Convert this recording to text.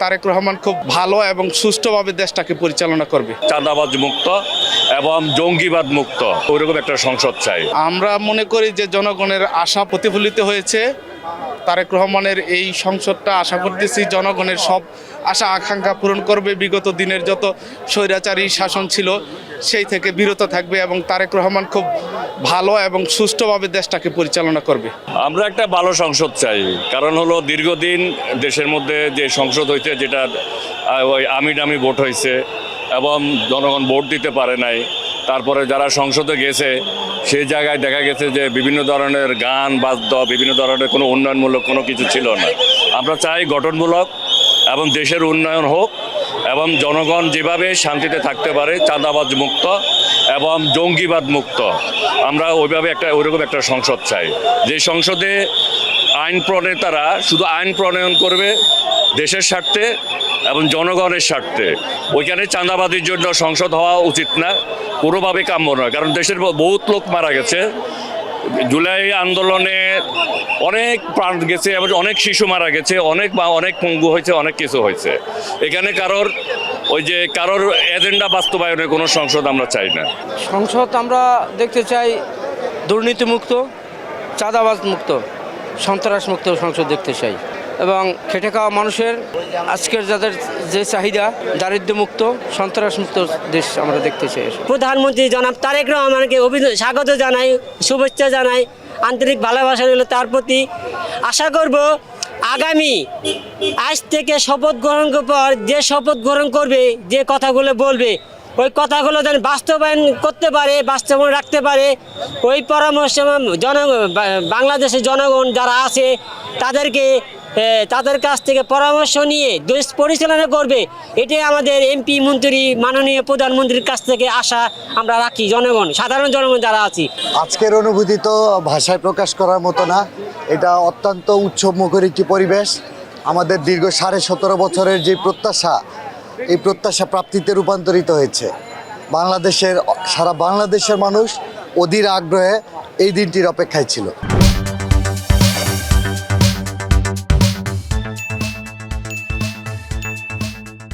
তারেক রহমান খুব ভালো এবং সুষ্ঠুভাবে দেশটাকে পরিচালনা করবে। চাঁদাবাজ মুক্ত এবং জঙ্গিবাদ মুক্ত ওইরকম একটা সংসদ চাই। আমরা মনে করি যে জনগণের আশা প্রতিফলিত হয়েছে। তারেক রহমানের এই সংসদটা আশা করতেছি জনগণের সব আশা আকাঙ্ক্ষা পূরণ করবে। বিগত দিনের যত স্বৈরাচারী শাসন ছিল সেই থেকে বিরত থাকবে এবং তারেক রহমান খুব ভালো এবং সুষ্ঠুভাবে দেশটাকে পরিচালনা করবে। আমরা একটা ভালো সংসদ চাই, কারণ হলো দীর্ঘদিন দেশের মধ্যে যে সংসদ হয়েছে যেটা ওই আমিডামি ভোট হয়েছে এবং জনগণ ভোট দিতে পারে নাই। তারপরে যারা সংসদে গেছে সেই জায়গায় দেখা গেছে যে বিভিন্ন ধরনের গান বাদ্য, বিভিন্ন ধরনের কোনো উন্নয়নমূলক কোনো কিছু ছিল না। আমরা চাই গঠনমূলক এবং দেশের উন্নয়ন হোক এবং জনগণ যেভাবে শান্তিতে থাকতে পারে, চাঁদাবাজ মুক্ত এবং জঙ্গিবাদ মুক্ত। আমরা ওইরকম একটা সংসদ চাই, যে সংসদে আইন প্রণেতারা শুধু আইন প্রণয়ন করবে দেশের স্বার্থে এবং জনগণের স্বার্থে। ওইখানে চাঁদাবাদির জন্য সংসদ হওয়া উচিত না, কোনোভাবে কাম্য নয়। কারণ দেশের বহুত লোক মারা গেছে জুলাই আন্দোলনে, অনেক প্রাণ গেছে এবং অনেক শিশু মারা গেছে, অনেক পঙ্গু হয়েছে, অনেক কিছু হয়েছে। এখানে কারোর এজেন্ডা বাস্তবায়নের কোনো সংসদ আমরা চাই না। সংসদ আমরা দেখতে চাই দুর্নীতিমুক্ত, চাঁদাবাজ মুক্ত, সন্ত্রাস মুক্ত সংসদ দেখতে চাই এবং খেটে খাওয়া মানুষের আজকের যাদের যে চাহিদা, দারিদ্র্যমুক্ত, সন্ত্রাসমুক্ত দেশ আমরা দেখতে চাই। প্রধানমন্ত্রী জনাব তারেক রহমানকে স্বাগত জানাই, শুভেচ্ছা জানাই, আন্তরিক ভালোবাসা রইল তার প্রতি। আশা করব আগামী আজ থেকে শপথ গ্রহণের পর যে শপথ গ্রহণ করবে, যে কথাগুলো বলবে, ওই কথাগুলো যেন বাস্তবায়ন করতে পারে, বাস্তবায়ন রাখতে পারে। ওই পরামর্শ বাংলাদেশের জনগণ যারা আছে তাদের কাছ থেকে পরামর্শ নিয়ে দেশ পরিচালনা করবে। এটাই আমাদের এমপি মন্ত্রী মাননীয় প্রধানমন্ত্রীর কাছ থেকে আশা আমরা রাখি। জনগণ, সাধারণ জনগণ যারা আছি, আজকের অনুভূতি তো ভাষায় প্রকাশ করার মতো না। এটা অত্যন্ত উৎসবমুখর একটি পরিবেশ। আমাদের দীর্ঘ 17.5 বছরের যে প্রত্যাশা, এই প্রত্যাশা প্রাপ্তিতে রূপান্তরিত হয়েছে। সারা বাংলাদেশের মানুষ অধীর আগ্রহে এই দিনটির অপেক্ষায় ছিল।